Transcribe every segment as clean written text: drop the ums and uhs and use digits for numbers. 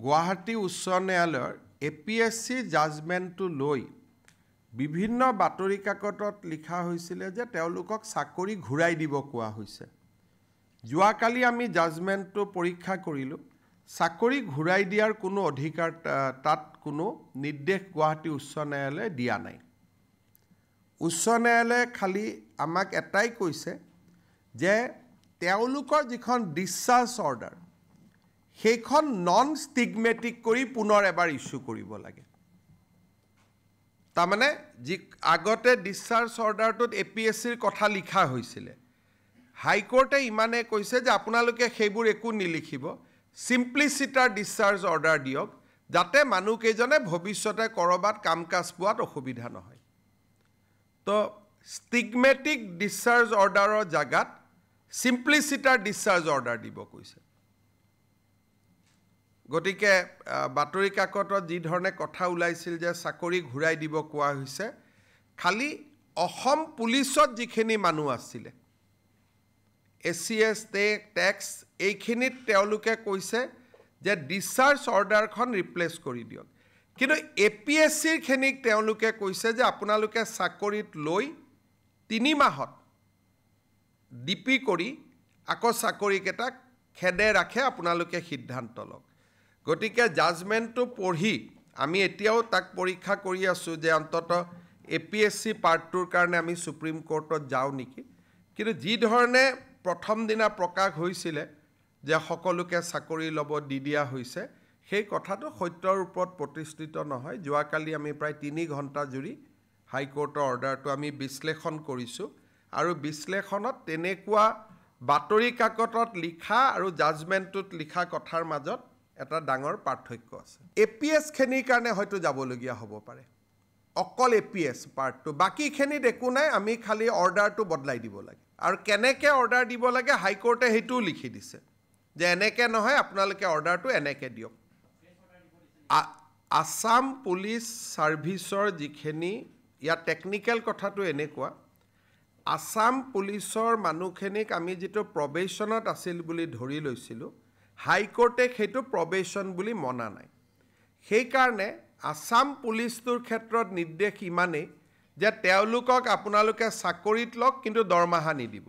গুৱাহাটী উচ্চ ন্যায়ালয়ৰ APSC জাজমেণ্টটো লৈ বিভিন্ন বাতৰি কাকতত লিখা হৈছিল যে তেওঁলোকক চাকৰি ঘূৰাই দিব কোৱা হৈছে। যোৱাকালি আমি জাজমেণ্টটো পৰীক্ষা কৰিলোঁ। চাকৰি ঘূৰাই দিয়াৰ কোনো অধিকাৰ তাত কোনো নিৰ্দেশ গুৱাহাটী উচ্চ ন্যায়ালয়ে দিয়া নাই। উচ্চ ন্যায়ালয়ে খালি আমাক এটাই কৈছে যে তেওঁলোকৰ যিখন ডিসচাৰ্জ অৰ্ডাৰ সেইখন নন ষ্টিগমেটিক কৰি পুনৰ এবাৰ ইস্যু কৰিব লাগে। তাৰমানে যি আগতে ডিসচাৰ্জ অৰ্ডাৰটোত APSCৰ কথা লিখা হৈছিল, হাইকোৰ্টে ইমানে কৈছে যে আপোনালোকে সেইবোৰ একো নিলিখিব, সিম্পলিচিটাৰ ডিসচাৰ্জ অৰ্ডাৰ দিয়ক যাতে মানুহকেইজনে ভৱিষ্যতে কৰবাত কাম কাজ পোৱাত অসুবিধা নহয়। তো ষ্টিগমেটিক ডিসচাৰ্জ অৰ্ডাৰৰ জাগাত সিম্পলিচিটাৰ ডিসচাৰ্জ অৰ্ডাৰ দিব কৈছে। গতিকে বাতৰি কাকতত যি ধৰণে কথা ওলাইছিল যে চাকৰি ঘূৰাই দিব কোৱা হৈছে, খালি অসম পুলিচত যিখিনি মানুহ আছিলে ACS টেক্স এইখিনিত তেওঁলোকে কৈছে যে ডিসচাৰ্জ অৰ্ডাৰখন ৰিপ্লেচ কৰি দিয়ক, কিন্তু APSCৰ খিনিক তেওঁলোকে কৈছে যে আপোনালোকে চাকৰিত লৈ 3 মাহত ডিপি কৰি আকৌ চাকৰিকেইটাক খেদে ৰাখে আপোনালোকে সিদ্ধান্ত লওক। গতিকে জাজমেণ্টটো পঢ়ি আমি এতিয়াও তাক পৰীক্ষা কৰি আছোঁ যে অন্তত APSC পাৰ্টটোৰ কাৰণে আমি সুপ্ৰিম কোৰ্টত যাওঁ নেকি। কিন্তু যি ধৰণে প্ৰথম দিনা প্ৰকাশ হৈছিলে যে সকলোকে চাকৰি ল'ব দি দিয়া হৈছে, সেই কথাটো সত্যৰ ওপৰত প্ৰতিষ্ঠিত নহয়। যোৱাকালি আমি প্ৰায় 3 ঘণ্টা জুৰি হাইকোৰ্টৰ অৰ্ডাৰটো আমি বিশ্লেষণ কৰিছোঁ আৰু বিশ্লেষণত তেনেকুৱা বাতৰি কাকতত লিখা আৰু জাজমেণ্টটোত লিখা কথাৰ মাজত এটা ডাঙৰ পাৰ্থক্য আছে। APS খিনিৰ কাৰণে হয়তো যাবলগীয়া হ'ব পাৰে, অকল APS পাৰ্টটো, বাকীখিনিত একো নাই, আমি খালি অৰ্ডাৰটো বদলাই দিব লাগে। আৰু কেনেকৈ অৰ্ডাৰ দিব লাগে হাইকোৰ্টে সেইটোও লিখি দিছে যে এনেকৈ নহয়, আপোনালোকে অৰ্ডাৰটো এনেকৈ দিয়ক। আসাম পুলিচ ছাৰ্ভিচৰ যিখিনি, ইয়াত টেকনিকেল কথাটো এনেকুৱা, আসাম পুলিচৰ মানুহখিনিক আমি যিটো প্ৰবেশ্যনত আছিল বুলি ধৰি লৈছিলোঁ, হাইকোৰ্টে সেইটো প্ৰবেশ্যন বুলি মনা নাই। সেইকাৰণে আসাম পুলিচটোৰ ক্ষেত্ৰত নিৰ্দেশ ইমানেই যে তেওঁলোকক আপোনালোকে চাকৰিত লওক কিন্তু দৰমহা নিদিব,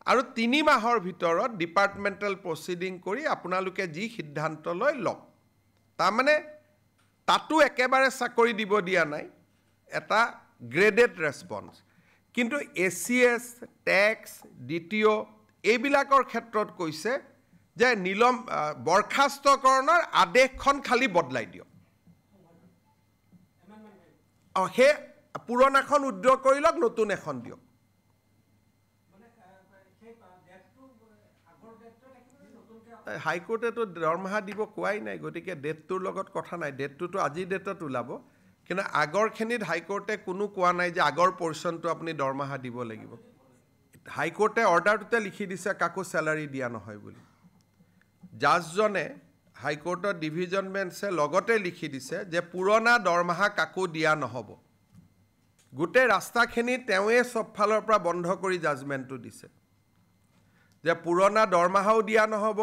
আৰু 3 মাহৰ ভিতৰত ডিপাৰ্টমেণ্টেল প্ৰচিডিং কৰি আপোনালোকে যি সিদ্ধান্ত লয় লওক। তাৰমানে তাতো একেবাৰে চাকৰি দিব দিয়া নাই, এটা গ্ৰেডেড ৰেছপন্স। কিন্তু ACS টেক্স DTO এইবিলাকৰ ক্ষেত্ৰত কৈছে যে বৰখাস্তকৰণৰ আদেশখন খালি বদলাই দিয়ক, সেই পুৰণাখন উদ্ৰ কৰি লওক, নতুন এখন দিয়ক। হাইকোৰ্টেতো দৰমহা দিব কোৱাই নাই, গতিকে ডেটটোৰ লগত কথা নাই, ডেটটোতো আজিৰ ডেটত ওলাব, কিন্তু আগৰখিনিত হাইকোৰ্টে কোনো কোৱা নাই যে আগৰ পৰ্চনটো আপুনি দৰমহা দিব লাগিব। হাইকোৰ্টে অৰ্ডাৰটোতে লিখি দিছে কাকো চেলাৰী দিয়া নহয় বুলি। জাজজনে হাইকোৰ্টৰ ডিভিজন বেঞ্চে লগতে লিখি দিছে যে পুৰণা দৰমহা কাকো দিয়া নহ'ব। গোটেই ৰাস্তাখিনি তেওঁৱে চব ফালৰ পৰা বন্ধ কৰি জাজমেণ্টটো দিছে যে পুৰণা দৰমহাও দিয়া নহ'ব,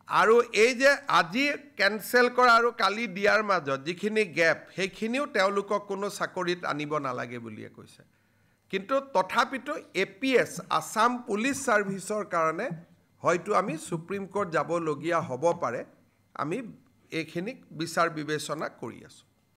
আৰু এই যে আজি কেনচেল কৰা আৰু কালি দিয়াৰ মাজত যিখিনি গেপ, সেইখিনিও তেওঁলোকক কোনো চাকৰিত আনিব নালাগে বুলিয়ে কৈছে। কিন্তু তথাপিতো APS আসাম পুলিচ ছাৰ্ভিচৰ কাৰণে হয়তো আমি সুপ্ৰিম কোৰ্ট যাবলগীয়া হ'ব পাৰে। আমি এইখিনিক বিচাৰ বিবেচনা কৰি আছোঁ।